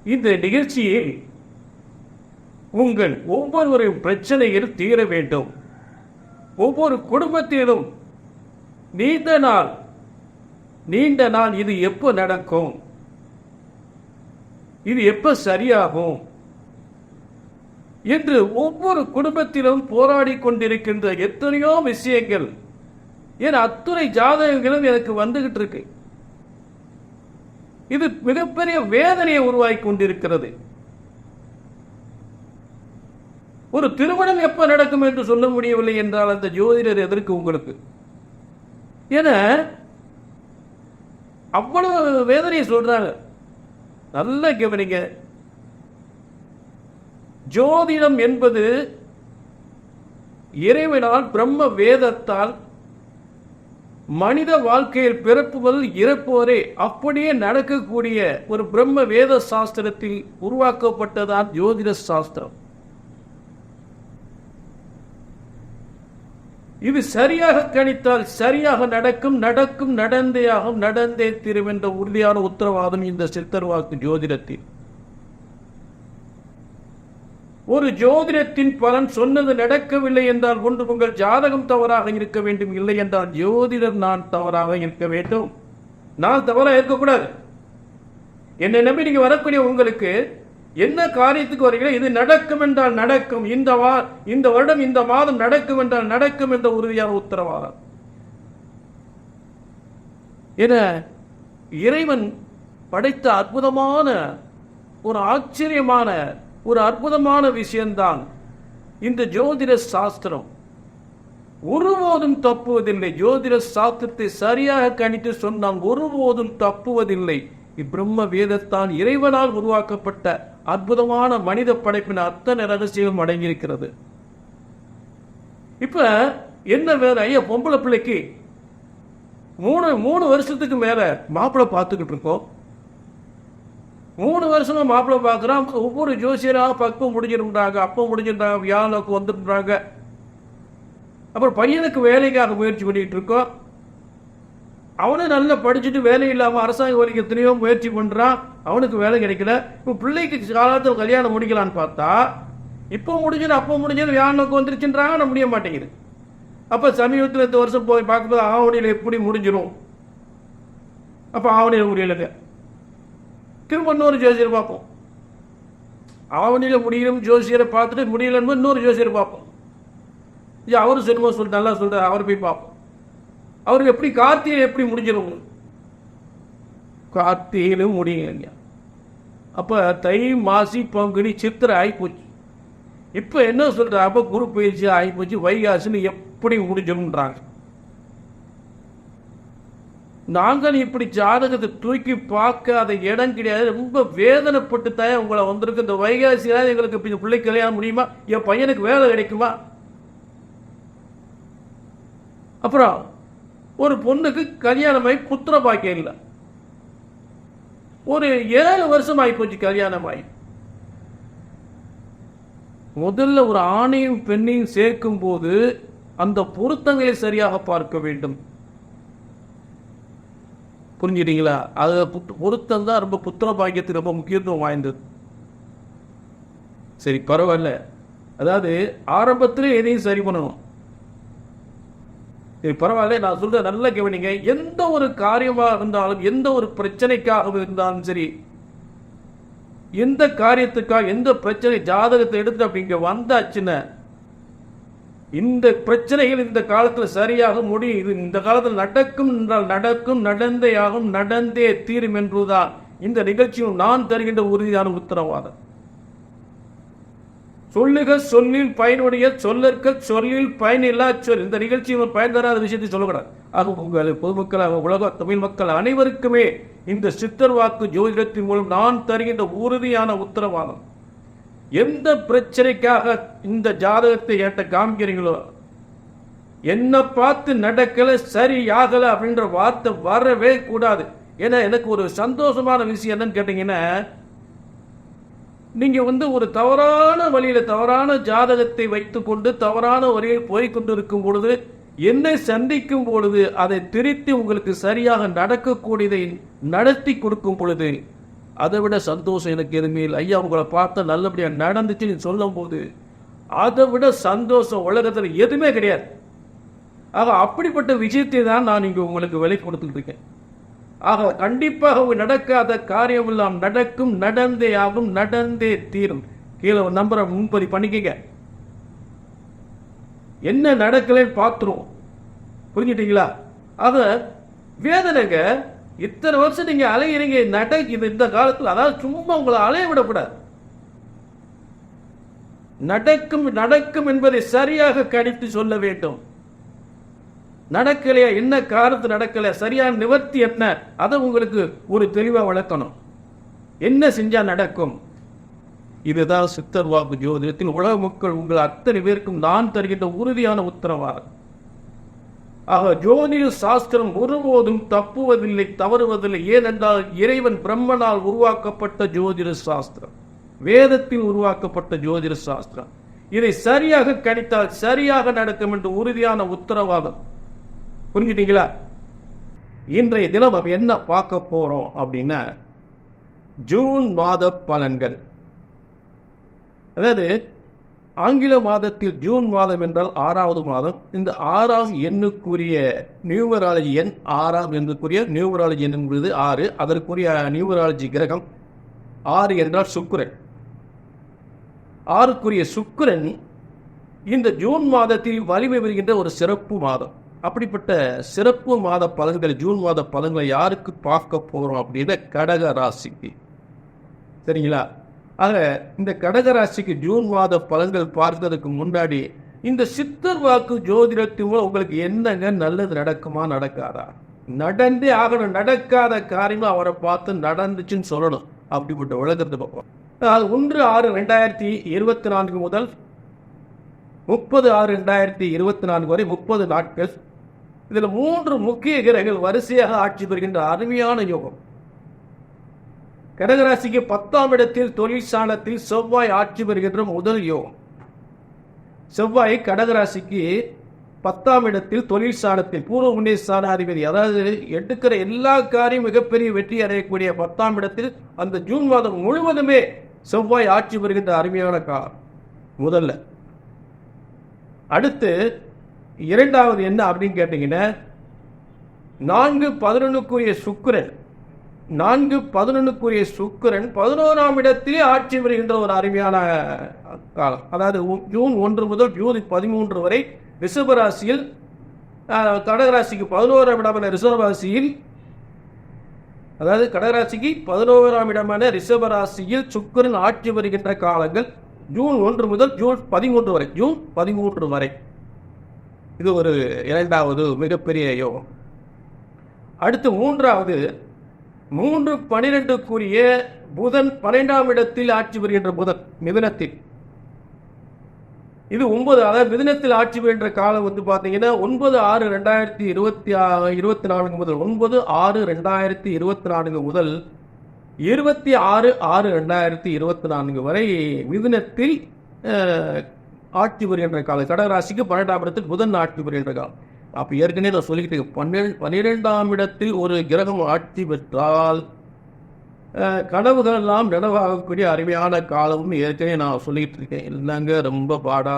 இந்த நிகழ்ச்சியில் உங்கள் ஒவ்வொருவரின் பிரச்சனைகள் தீர வேண்டும். ஒவ்வொரு குடும்பத்திலும் நீண்ட நாள் இது எப்போ நடக்கும், இது எப்போ சரியாகும் என்று ஒவ்வொரு குடும்பத்திலும் போராடி கொண்டிருக்கின்ற எத்தனையோ விஷயங்கள், என் அத்துணை ஜாதகங்களும் எனக்கு வந்துகிட்டு இருக்கு. இது மிகப்பெரிய வேதனையை உருவாக்கி கொண்டிருக்கிறது. ஒரு திருமணம் எப்ப நடக்கும் என்று சொல்ல முடியவில்லை என்றால் அந்த ஜோதிடர் எதற்கு உங்களுக்கு? என அவ்வளவு வேதனையை சொல்றாங்க. நல்ல கவனிங்க. ஜோதிடம் என்பது இறைவனால் பிரம்ம வேதத்தால் மனித வாழ்க்கையில் பிறப்புவது இறப்போரே அப்படியே நடக்கக்கூடிய ஒரு பிரம்ம வேத சாஸ்திரத்தில் உருவாக்கப்பட்டதான் ஜோதிட சாஸ்திரம். இது சரியாக கணித்தால் சரியாக நடக்கும், நடந்தே ஆகும், நடந்தே தீரும் என்ற உறுதியான உத்தரவாதம் இந்த சித்தர் வாக்கு ஜோதிடத்தில். ஒரு ஜோதிடத்தின் பலன் சொன்னது நடக்கவில்லை என்றால் ஒன்று உங்கள் ஜாதகம் தவறாக இருக்க வேண்டும், இல்லை என்றால் ஜோதிடர் நான் தவறாக இருக்க வேண்டும். நான் தவறாக இருக்கக்கூடாது. என்னை நம்பி நீங்க வரக்கூடிய உங்களுக்கு என்ன காரியத்துக்கு வரீங்களோ இது நடக்கும் என்றால் நடக்கும், இந்த வருடம் இந்த மாதம் நடக்கும் என்றால் நடக்கும் என்ற உறுதியான உத்தரவாதம். என இறைவன் படைத்த அற்புதமான ஒரு ஆச்சரியமான ஒரு அற்புதமான விஷயம்தான் இந்த ஜோதிட சாஸ்திரம். ஒருபோதும் தப்புவதில்லை. ஜோதிட சாஸ்திரத்தை சரியாக கணித்து சொன்னால் ஒருபோதும் தப்புவதில்லை. இப்பிரம்ம வேதத்தான் இறைவனால் உருவாக்கப்பட்ட அற்புதமான மனித படைப்பின் அத்தனை ரகசியம் அடங்கியிருக்கிறது. இப்ப என்ன வேற, ஐயா பொம்பளை பிள்ளைக்கு மூணு வருஷத்துக்கு மேல மாப்பிள்ளை பார்த்துக்கிட்டு இருக்கோம். 3 வருஷமா மாப்பிள்ளை பார்க்குறான். ஒவ்வொரு ஜோசியராக பக்கம் முடிஞ்சிருந்தாங்க, அப்போ முடிஞ்சிருந்தாங்க, வியாழனுக்கு வந்துருந்தாங்க. அப்புறம் பையனுக்கு வேலைக்காக முயற்சி பண்ணிட்டு இருக்கோம். அவனும் நல்லா படிச்சுட்டு வேலை இல்லாமல் அரசாங்க வேலைக்கு எத்தனையோ முயற்சி பண்ணுறான், அவனுக்கு வேலை கிடைக்கல. இப்போ பிள்ளைக்கு காலத்தில் கல்யாணம் முடிக்கலான்னு பார்த்தா இப்போ முடிஞ்சது அப்போ முடிஞ்சது வியாழனுக்கு வந்துருச்சுன்றாங்க, நான் முடிய மாட்டேங்குது. அப்போ சமீபத்தில் இந்த வருஷம் போய் பார்க்கும்போது ஆவணியில் எப்படி முடிஞ்சிடும், அப்போ ஆவணியில் முடியலைங்க. திரும்ப இன்னொரு ஜோசியர் பார்ப்போம். ஆவணியில் முடியும் ஜோசியரை பார்த்துட்டு முடியலன்னு இன்னொரு ஜோசியர் பார்ப்போம். இது அவரு செல்வம் சொல்லிட்டு நல்லா சொல்கிறார், அவர் போய் பார்ப்போம். அவருக்கு எப்படி கார்த்திகை எப்படி முடிஞ்சிடும்? கார்த்திகையிலும் முடியலைங்க. அப்போ தை மாசி பங்குனி சித்திரை ஆகிப்போச்சு. இப்போ என்ன சொல்ற, அப்போ குரு பயிற்சி ஆகிப்போச்சு, வைகாசின்னு எப்படி முடிஞ்சிடும்ன்றாங்க. நாங்கள் இப்படி ஜாதகத்தை தூக்கி பார்க்காத இடம் கிடையாது. ரொம்ப வேதனைப்பட்டு தான் உங்களை வந்திருக்கு. இந்த வைகாசியாவது எங்களுக்கு பிள்ளைக்கு கல்யாணம் முடியுமா, என் பையனுக்கு வேலை கிடைக்குமா? அப்புறம் ஒரு பொண்ணுக்கு கல்யாணமாகி புத்திர பாக்கியம் இல்லை. ஒரு 7 வருஷம் ஆகிப்போச்சு கல்யாணமாகி. முதல்ல ஒரு ஆணையும் பெண்ணையும் சேர்க்கும் போது அந்த பொருத்தங்களை சரியாக பார்க்க வேண்டும். புரிஞ்சுட்டீங்களா? அது பொருத்தம் தான் ரொம்ப புத்திர பாக்கியத்துக்கு ரொம்ப முக்கியத்துவம் வாய்ந்தது. சரி பரவாயில்ல, அதாவது ஆரம்பத்திலே எதையும் சரி பண்ணணும். சரி பரவாயில்ல, நான் சொல்ற நல்ல கவனிங்க. எந்த ஒரு காரியமாக இருந்தாலும், எந்த ஒரு பிரச்சனைக்காக இருந்தாலும் சரி, எந்த காரியத்துக்காக எந்த பிரச்சனை ஜாதகத்தை எடுத்து அப்படிங்க வந்தாச்சுன்னு இந்த பிரச்சனைகள் இந்த காலத்தில் சரியாக முடியும், இது இந்த காலத்தில் நடக்கும் என்றால் நடக்கும், நடந்தே ஆகும், நடந்தே தீரும் என்பதுதான் இந்த நிகழ்ச்சியும் நான் தருகின்ற உறுதியான உத்தரவாதம். சொல்லுக சொல்லில் பயனுடைய, சொல்லற்க சொல்லில் பயனில்லா சொல். இந்த நிகழ்ச்சியில் பயன் தராத விஷயத்தை சொல்லக்கூடாது. ஆக உங்கள் பொதுமக்கள், உலக தமிழ் மக்கள் அனைவருக்குமே இந்த சித்தர் வாக்கு ஜோதிடத்தின் மூலம் நான் தருகின்ற உறுதியான உத்தரவாதம். எந்த பிரச்சனைக்காக இந்த ஜாதகத்தை என்கிட்ட காமிக்கிறீங்களோ, என்ன பார்த்து நடக்கல சரியாகல அப்படின்ற வார்த்தை வரவே கூடாது. ஏன்னா எனக்கு ஒரு சந்தோஷமான விஷயம் என்னன்னு கேட்டீங்கன்னா, நீங்க ஒரு தவறான வழியில தவறான ஜாதகத்தை வைத்துக்கொண்டு தவறான வழியில் போய்கொண்டிருக்கும் பொழுது என்னை சந்திக்கும் பொழுது அதை திருத்தி உங்களுக்கு சரியாக நடக்கக்கூடியதை நடத்தி கொடுக்கும் பொழுது அதை விட சந்தோஷம் எனக்கு எதுவுமே இல்லை. ஐயா உங்களை பார்த்தா நல்லபடியாக நடந்துச்சுன்னு சொல்லும் போது அதை விட சந்தோஷம் உலகத்தில் எதுவுமே கிடையாது. ஆக அப்படிப்பட்ட விஷயத்தை தான் நான் இங்கே உங்களுக்கு விலை கொடுத்துட்டு இருக்கேன். ஆக கண்டிப்பாக நடக்காத காரியம் எல்லாம் நடக்கும், நடந்தே ஆகும், நடந்தே தீரும். கீழே ஒரு நம்பரை முன்பதி பண்ணிக்கங்க. என்ன நடக்கலன்னு பார்த்துருவோம். புரிஞ்சுட்டீங்களா? ஆக வேதனைங்க இத்தனை வருஷம் நீங்க அலையிறீங்க, நடக்குது இந்த காலத்தில். அதாவது சும்மா உங்களை அலைய விடக்கூடாது. நடக்கும் நடக்கும் என்பதை சரியாக கணித்து சொல்ல வேண்டும். நடக்கலையா, என்ன காரணத்து நடக்கல, சரியான நிவர்த்தி என்ன, அதை உங்களுக்கு ஒரு தெளிவாக வளர்க்கணும். என்ன செஞ்சா நடக்கும்? இதுதான் சித்தர் வாக்கு ஜோதிடத்தில் உலக மக்கள் உங்கள் அத்தனை பேருக்கும் நான் தருகின்ற உறுதியான உத்தரவாதம். ஆக ஜோதிட சாஸ்திரம் ஒருபோதும் தப்புவதில்லை, தவறுவதில்லை. ஏனென்றால் இறைவன் பிரம்மனால் உருவாக்கப்பட்ட ஜோதிட சாஸ்திரம், வேதத்தில் உருவாக்கப்பட்ட ஜோதிட சாஸ்திரம். இதை சரியாக கணித்தால் சரியாக நடக்கும் என்று உறுதியான உத்தரவாதம். புரிஞ்சுட்டீங்களா? இன்றைய தினம் என்ன பார்க்க போறோம் அப்படின்னா, ஜூன் மாத பலன்கள். அதாவது ஆங்கில மாதத்தில் ஜூன் மாதம் என்றால் 6வது மாதம். இந்த 6ஆம் எண்ணுக்குரிய நியூமராலஜி எண் 6ஆம் எண்ணுக்குரிய நியூமராலஜி எண் என்பது 6. அதற்குரிய நியூமராலஜி கிரகம் 6 என்றால் சுக்கிரன். 6க்குரிய சுக்கிரன் இந்த ஜூன் மாதத்தில் வலிமை பெறுகின்ற ஒரு சிறப்பு மாதம். அப்படிப்பட்ட சிறப்பு மாத பலன்கள், ஜூன் மாத பலன்களை யாருக்கு பார்க்க போறோம் அப்படின்னா கடக ராசிக்கு. சரிங்களா? ஆக இந்த கடகராசிக்கு ஜூன் மாத பலன்கள் பார்க்கிறதுக்கு முன்னாடி இந்த சித்தர் வாக்கு ஜோதிடத்தின் மூலம் உங்களுக்கு என்னங்க நல்லது நடக்குமா நடக்காதா? நடந்தே ஆகணும். நடக்காத காரியமும் அவரை பார்த்து நடந்துச்சுன்னு சொல்லணும். அப்படிப்பட்ட உலகத்தை பார்ப்போம். 1/6/2024 முதல் 30/6/2024 வரை 30 நாட்கள். இதில் 3 முக்கிய கிரகங்கள் வரிசையாக ஆட்சி பெறுகின்ற அருமையான யோகம். கடகராசிக்கு 10ஆம் இடத்தில் தொழில் ஸ்தானத்தில் செவ்வாய் ஆட்சி பெறுகின்ற முதல் யோகம். செவ்வாய் கடகராசிக்கு 10ஆம் இடத்தில் தொழில் ஸ்தானத்தில் பூர்வ முன்னே ஸ்தானாதிபதி, அதாவது எடுக்கிற எல்லா காரியம் மிகப்பெரிய வெற்றி அடையக்கூடிய 10ஆம் இடத்தில் அந்த ஜூன் மாதம் முழுவதுமே செவ்வாய் ஆட்சி பெறுகின்ற அருமையான காலம் முதல்ல. அடுத்து இரண்டாவது என்ன அப்படின்னு கேட்டீங்கன்னா, 4/11க்குரிய சுக்கிரன். 4/11க்குரிய சுக்கிரன் 11ஆம் இடத்திலே ஆட்சி வருகின்ற ஒரு அருமையான காலம். அதாவது ஜூன் 1 முதல் ஜூன் 13 வரை ரிஷபராசியில், கடகராசிக்கு 11ஆம் இடமான ரிஷபராசியில், அதாவது கடகராசிக்கு 11ஆம் இடமான ரிஷபராசியில் சுக்கிரன் ஆட்சி வருகின்ற காலங்கள் ஜூன் 1 முதல் ஜூன் 13 வரை. ஜூன் 13 வரை இது ஒரு இரண்டாவது மிகப்பெரிய யோகம். அடுத்து மூன்றாவது 3/12க்குரிய புதன் 12ஆம் இடத்தில் ஆட்சி பெறுகின்ற புதன் மிதுனத்தில். இது 9, அதாவது மிதுனத்தில் ஆட்சி பெறுகின்ற காலம் வந்து பார்த்தீங்கன்னா 9/6/2024 முதல் 9/6/2024 முதல் 26/6/2024 வரை மிதுனத்தில் ஆட்சி பெறுகின்ற காலம். கடகராசிக்கு 12ஆம் இடத்தில் புதன் ஆட்சி பெறுகின்ற காலம். அப்போ ஏற்கனவே நான் சொல்லிக்கிட்டு 12ஆம் இடத்தில் ஒரு கிரகம் ஆட்சி பெற்றால் கனவுகள் எல்லாம் நினைவாகக்கூடிய அருமையான காலம்னு ஏற்கனவே நான் சொல்லிக்கிட்டு இருக்கேன். இல்லைங்க ரொம்ப பாடா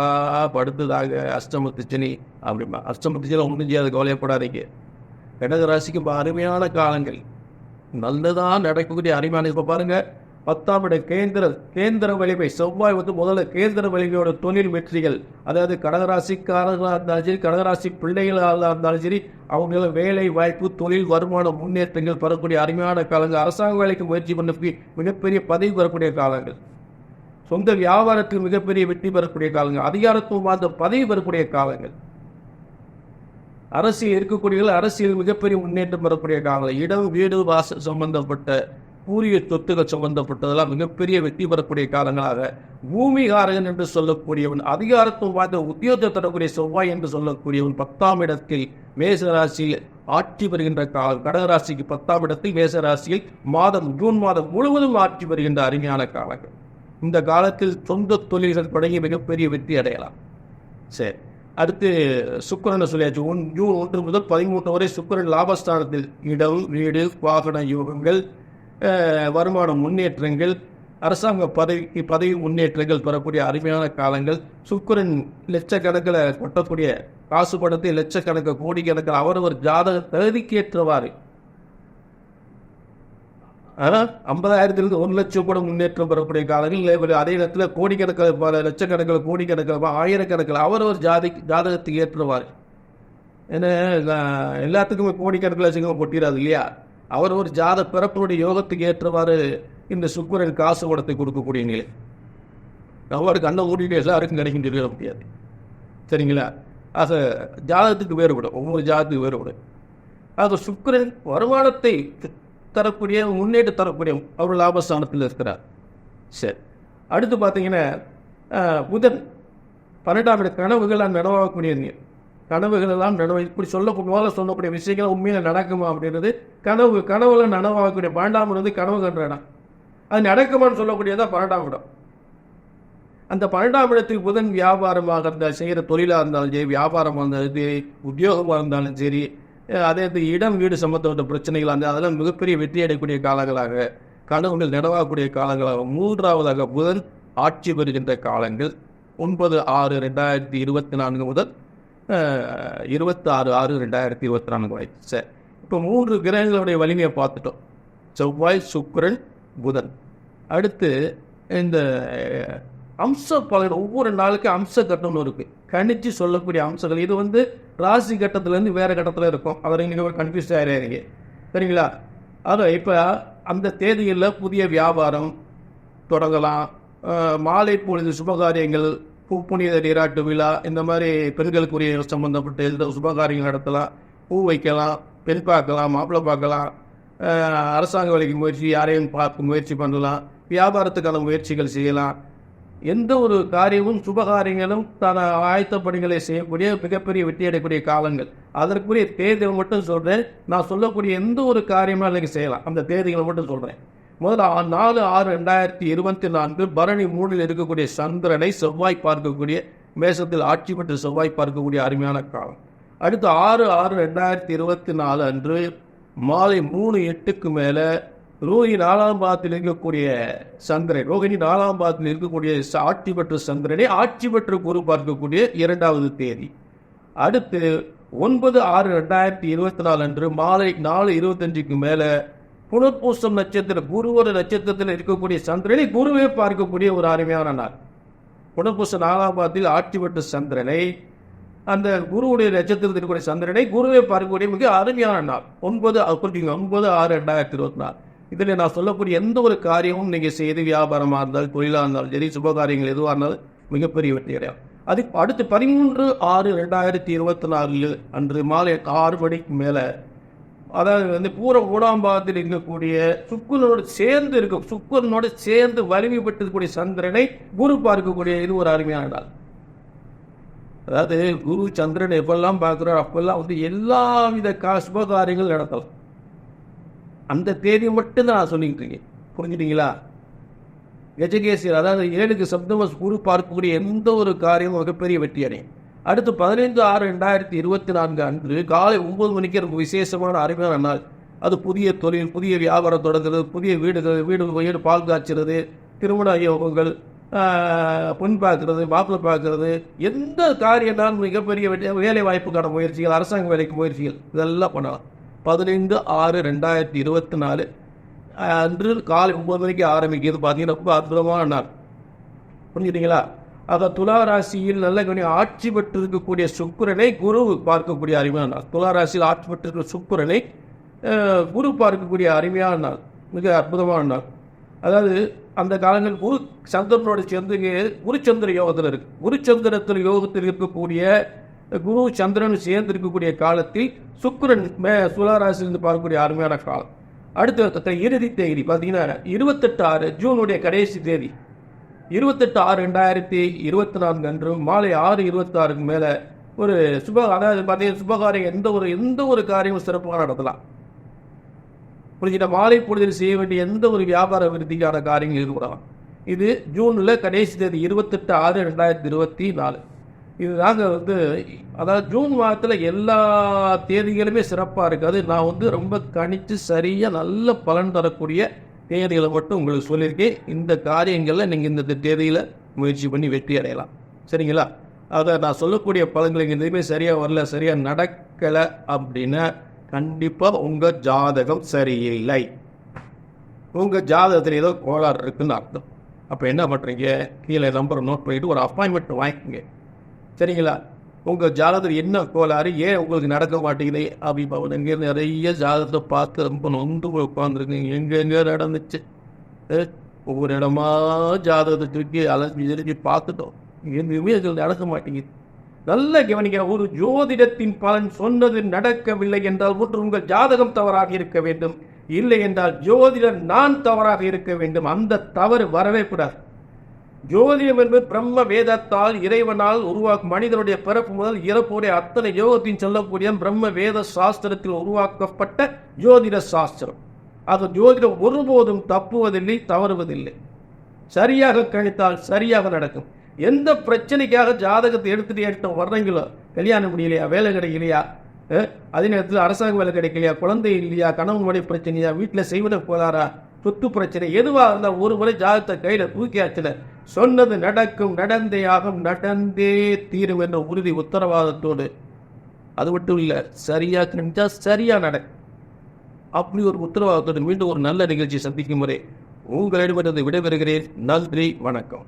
படுத்துதாக அஷ்டமத்து சனி அப்படிமா. அஷ்டமத்து சனி ஒன்றும் செய்யாது, கவலையப்படாதீங்க. கடகராசிக்கு அருமையான காலங்கள், நல்லதாக நடக்கக்கூடிய அருமையான. இப்போ பாருங்க, 10ஆம் இட கேந்திர வலிமை செவ்வாய் வந்து முதல்ல கேந்திர வலிமையோட தொழில் வெற்றிகள், அதாவது கடகராசிக்காரர்களாக இருந்தாலும் சரி, கடகராசி பிள்ளைகளாக இருந்தாலும் சரி, அவங்கள வேலை வாய்ப்பு, தொழில் வருமானம், முன்னேற்றங்கள் பெறக்கூடிய அருமையான காலங்கள். அரசாங்க வேலைக்கு முயற்சி பண்ண மிகப்பெரிய பதவி பெறக்கூடிய காலங்கள். சொந்த வியாபாரத்தில் மிகப்பெரிய வெற்றி பெறக்கூடிய காலங்கள். அதிகாரத்துவம் வாய்ந்த பதவி பெறக்கூடிய காலங்கள். அரசியல் இருக்கக்கூடியவர்கள் அரசியல் மிகப்பெரிய முன்னேற்றம் பெறக்கூடிய காலங்கள். இடம் வீடு வாசல் சம்பந்தப்பட்ட பூரிய சொத்துக்கள் சம்பந்தப்பட்டதெல்லாம் மிகப்பெரிய வெற்றி பெறக்கூடிய காலங்களாக, பூமிகாரகன் என்று சொல்லக்கூடியவன், அதிகாரத்துவம் வாய்ந்த உத்தியோகத்தை தரக்கூடிய செவ்வாய் என்று சொல்லக்கூடியவன் 10ஆம் இடத்தில் மேசராசியில் ஆட்சி பெறுகின்ற காலம். கடகராசிக்கு 10ஆம் இடத்தில் மேசராசியில் ஜூன் மாதம் முழுவதும் ஆட்சி பெறுகின்ற அருமையான காலங்கள். இந்த காலத்தில் சொந்த தொழில்கள் தொடங்கி மிகப்பெரிய வெற்றி அடையலாம். சரி, அடுத்து சுக்கிரனை சொல்லியாச்சு. ஜூன் 1 முதல் 13 வரை சுக்கிரன் லாபஸ்தானத்தில் இடம் வீடு வாகன யோகங்கள், வருமான முன்னேற்றங்கள், அரசாங்க பதவி முன்னேற்றங்கள் பெறக்கூடிய அருமையான காலங்கள். சுக்கிரன் லட்சக்கணக்கில் கொட்டக்கூடிய காசு பணத்தை லட்சக்கணக்கில் கோடிக்கணக்கில் அவரவர் ஜாதக தகுதிக்கு ஏற்றவாறு 50,000 1 லட்சம் கூட முன்னேற்றம் பெறக்கூடிய காலங்கள். அதே நேரத்தில் கோடிக்கணக்கில் பல லட்சக்கணக்கில் கோடிக்கணக்கில் ஆயிரக்கணக்கில் அவரவர் ஜாதகத்துக்கு ஏற்றவாறு. ஏன்னா எல்லாத்துக்குமே கோடிக்கணக்கில் லட்சங்கள் கொட்டிடாது இல்லையா? அவரவர் பிறப்பினுடைய யோகத்துக்கு ஏற்றவாறு இந்த சுக்கிரன் காசு பணத்தை கொடுக்கக்கூடிய நிலை. அவருக்கு அண்ணன் ஊட்டிட்டு எல்லாருக்கும் கிடைக்கும் சொல்ல முடியாது. சரிங்களா? அது ஜாதகத்துக்கு வேறுபடும், ஒவ்வொரு ஜாதகத்துக்கு வேறுபடும். ஆக சுக்கிரன் வருமானத்தை தரக்கூடிய, முன்னேற்ற தரக்கூடிய அவர் லாபஸ்தானத்தில் இருக்கிறார். சரி, அடுத்து பார்த்தீங்கன்னா புதன் 12ஆம் இட கனவுகளால் நனவாகக்கூடியது. கனவுகள் எல்லாம் இப்படி சொல்லக்கூடிய விஷயங்கள் உண்மையில் நடக்குமா அப்படின்றது கனவுல நனவாகக்கூடிய 12ஆம் இடம் கனவு கன்ற இடம். அது நடக்குமான்னு சொல்லக்கூடியதான் 12ஆம் இடம். அந்த 12ஆம் இடத்துக்கு புதன் வியாபாரமாக இருந்தாலும் செய்கிற தொழிலாக இருந்தாலும் சரி, வியாபாரமாக இருந்தாலும் சரி, உத்தியோகமாக இருந்தாலும் சரி, அதே இடம் வீடு சம்பந்தப்பட்ட பிரச்சனைகளாக இருந்தால் அதெல்லாம் மிகப்பெரிய வெற்றி அடையக்கூடிய காலங்களாக, கனவுகள் நடவாகக்கூடிய காலங்களாக. 3ஆவதாக புதன் ஆட்சி பெறுகின்ற காலங்கள் 9/6/2024 முதல் 26/6/2024 வரை. சரி, இப்போ 3 கிரகங்களுடைய வலிமையை பார்த்துட்டோம். செவ்வாய், சுக்கிரன், புதன். அடுத்து இந்த அம்ச பலன், ஒவ்வொரு நாளுக்கு அம்ச கட்டம்னு இருக்குது, கணிச்சு சொல்லக்கூடிய அம்சங்கள். இது ராசி கட்டத்திலேருந்து வேறு கட்டத்தில் இருக்கும். அதை நீங்கள் கன்ஃபியூஸ் ஆகிறீங்க. சரிங்களா? அதை இப்போ அந்த தேதியில் புதிய வியாபாரம் தொடங்கலாம், மாலை பொழுது சுபகாரியங்கள், புனித நீராட்டு விழா, இந்த மாதிரி பெண்களுக்குரிய சம்பந்தப்பட்ட எந்த சுபகாரியங்கள் நடத்தலாம், பூ வைக்கலாம், பெண் பார்க்கலாம், மாப்பிள்ளை பார்க்கலாம், அரசாங்க வேலைக்கு முயற்சி, யாரையும் பார்க்க முயற்சி பண்ணலாம், வியாபாரத்துக்கான முயற்சிகள் செய்யலாம். எந்த ஒரு காரியமும் சுபகாரியங்களும் தன ஆயத்த பணிகளை செய்யக்கூடிய மிகப்பெரிய வெற்றி அடையக்கூடிய காலங்கள். அதற்குரிய தேதிகள் மட்டும் சொல்கிறேன். நான் சொல்லக்கூடிய எந்த ஒரு காரியமும் இன்றைக்கி செய்யலாம். அந்த தேதிகளை மட்டும் சொல்கிறேன். முதல்ல 4/6/2024 பரணி 3 இருக்கக்கூடிய சந்திரனை செவ்வாய் பார்க்கக்கூடிய, மேசத்தில் ஆட்சி பெற்ற செவ்வாய் பார்க்கக்கூடிய அருமையான காலம். அடுத்து 6/6/2024 அன்று மாலை 3:08 மேலே ரோஹிணி 4ஆம் பாதத்தில் இருக்கக்கூடிய சந்திரன், ரோஹிணி 4ஆம் பாதத்தில் இருக்கக்கூடிய ஆட்சி பெற்ற சந்திரனை ஆட்சி பெற்ற குரு பார்க்கக்கூடிய 2வது தேதி. அடுத்து 9/6/2024 அன்று மாலை 4:25 மேலே புனர்பூசம் நட்சத்திரம், குருவர நட்சத்திரத்தில் இருக்கக்கூடிய சந்திரனை குருவே பார்க்கக்கூடிய ஒரு அருமையான நாள். புனர்பூசம் 4ஆம் பாதத்தில் ஆட்சி பெற்ற சந்திரனை, அந்த குருவுடைய நட்சத்திரத்தில் இருக்கக்கூடிய சந்திரனை குருவே பார்க்கக்கூடிய மிக அருமையான நாள். 9/6/2024. இதில் நான் சொல்லக்கூடிய எந்த ஒரு காரியமும் நீங்கள் செய்து, வியாபாரமாக இருந்தாலும் தொழிலாக இருந்தாலும் சரி, சுபகாரியங்கள் எதுவாக இருந்தாலும் மிகப்பெரிய வெற்றி அடையும். அதுக்கு அடுத்து 13/6/2024 அன்று மாலை 6 மணிக்கு மேலே, அதாவது பூர 3ஆம் பாதத்தில் இருக்கக்கூடிய சுக்கிரனோடு சேர்ந்து வலிமை பெற்றக்கூடிய சந்திரனை குரு பார்க்கக்கூடிய இது ஒரு அருமையான நாள். அதாவது குரு சந்திரன் எப்பெல்லாம் பார்க்குறோம் அப்பெல்லாம் எல்லா வித சுபகாரியங்கள் நடத்தலாம். அந்த தேதி மட்டும்தான் நான் சொல்லிக்கிட்டு இருக்கேன். புரிஞ்சுட்டீங்களா? கஜகேசர், அதாவது 7க்கு சப்தம குரு பார்க்கக்கூடிய எந்த ஒரு காரியமும் மிகப்பெரிய வெற்றி அடையும். அடுத்து 15/6/2024 அன்று காலை 9 மணிக்கு எனக்கு விசேஷமான அருமையான நாள். அது புதிய தொழில், புதிய வியாபாரம் தொடங்குறது, புதிய வீடு பால் காய்ச்சிறது, திருமண யோகங்கள், பொன் பார்க்கறது, மாப்பிள்ளை பார்க்கறது, எந்த காரியம்னாலும் மிகப்பெரிய வேலை வாய்ப்புக்கான முயற்சிகள், அரசாங்க வேலைக்கு முயற்சிகள், இதெல்லாம் பண்ணலாம். 15/6/2024 அன்று காலை 9 மணிக்கு ஆரம்பிக்கிறது. பார்த்தீங்கன்னா ரொம்ப அற்புதமான நாள். புரிஞ்சுட்டீங்களா? அதை துலா ராசியில் நல்ல ஆட்சி பெற்றிருக்கக்கூடிய சுக்கிரனை குரு பார்க்கக்கூடிய அருமையான நாள். துலா ராசியில் ஆட்சி பெற்றிருக்கிற சுக்கிரனை குரு பார்க்கக்கூடிய அருமையான நாள், மிக அற்புதமான நாள். அதாவது அந்த காலங்கள் குரு சந்திரனோடு சேர்ந்து குருச்சந்திர யோகத்தில் இருக்கு. குருச்சந்திரத்தில் யோகத்தில் இருக்கக்கூடிய குரு சந்திரன் சேர்ந்து இருக்கக்கூடிய காலத்தில் சுக்கிரன் துளாராசிலிருந்து பார்க்கக்கூடிய அருமையான காலம். அடுத்த இறுதி தேதி பார்த்தீங்கன்னா 28 ஜூனுடைய கடைசி தேதி 28/6/2024 அன்று மாலை 6:26 மேலே ஒரு அதாவது பார்த்தீங்கன்னா சுபகாரியம் எந்த ஒரு காரியமும் சிறப்பாக நடத்தலாம். புரிஞ்சுட்டா? மாலை பொழுதில் செய்ய வேண்டிய எந்த ஒரு வியாபார விருத்திக்கான காரியங்கள் ஈடுபடலாம். இது ஜூனில் கடைசி தேதி 28/6/2024. இதுதாங்க அதாவது ஜூன் மாதத்தில் எல்லா தேதிகளுமே சிறப்பாக இருக்காது. நான் ரொம்ப கணித்து சரியாக நல்ல பலன் தரக்கூடிய தேதிகளை மட்டும் உங்களுக்கு சொல்லியிருக்கேன். இந்த காரியங்களில் நீங்கள் இந்த தேதியில் முயற்சி பண்ணி வெற்றி அடையலாம். சரிங்களா? அதை நான் சொல்லக்கூடிய பலன்கள் எதுவுமே சரியாக வரல, சரியாக நடக்கலை அப்படின்னா கண்டிப்பாக உங்கள் ஜாதகம் சரியில்லை, உங்கள் ஜாதகத்தில் ஏதோ கோளாறு இருக்குன்னு அர்த்தம். அப்போ என்ன பண்ணுறீங்க, கீழே நம்பரை நோட் பண்ணிவிட்டு ஒரு அப்பாயின்மெண்ட் வாங்கிக்கோங்க. சரிங்களா? உங்கள் ஜாதகத்தில் என்ன கோளாறு, ஏன் உங்களுக்கு நடக்க மாட்டேங்குது அப்படின்னு இங்கே நிறைய ஜாதகத்தை பார்த்து ரொம்ப நொந்து உட்காந்துருக்குங்க. எங்கெங்கே நடந்துச்சு, ஒவ்வொரு இடமா ஜாதகத்தை தூக்கி அலஞ்சி பார்த்துட்டோம், எதுவுமே அதில் நடக்க மாட்டேங்குது. நல்ல கவனிக்க, ஒரு ஜோதிடத்தின் பலன் சொன்னது நடக்கவில்லை என்றால் ஒன்று உங்கள் ஜாதகம் தவறாக இருக்க வேண்டும், இல்லை என்றால் ஜோதிடர் நான் தவறாக இருக்க வேண்டும். அந்த தவறு வரவே கூடாது. ஜோதிடம் என்பது பிரம்ம வேதத்தால் இறைவனால் உருவாக்கும் மனிதனுடைய பிறப்பு முதல் இறப்புடைய அத்தனை யோகத்தின் சொல்லக்கூடிய பிரம்ம வேத சாஸ்திரத்தில் உருவாக்கப்பட்ட ஜோதிட சாஸ்திரம். அது ஜோதிடம் ஒருபோதும் தப்புவதில்லை, தவறுவதில்லை. சரியாக கணித்தால் சரியாக நடக்கும். எந்த பிரச்சனைக்காக ஜாதகத்தை எடுத்துட்டு வர்றீங்களோ, கல்யாணம் முடியலையா, வேலை கிடைக்கலையா, அதே நேரத்தில் அரசாங்க வேலை கிடைக்கலையா, குழந்தை இல்லையா, கணவன் மனைவி பிரச்சனையா, வீட்டில் செய்வன போதாரா, சொத்து பிரச்சனை, எதுவாக இருந்தால் ஒரு முறை ஜாதகத்தை கையில் தூக்கியாச்சுல சொன்னது நடக்கும், நடந்தே ஆகும், நடந்தே தீரும் என்ற உறுதி உத்தரவாதத்தோடு. அது மட்டும் இல்லை, சரியா நினைச்சா சரியா நடக்கும். அப்படி ஒரு உத்தரவாதத்தோடு மீண்டும் ஒரு நல்ல நிகழ்ச்சி சந்திக்கும் முறை உங்களிடமிருந்து விடைபெறுகிறேன். நன்றி, வணக்கம்.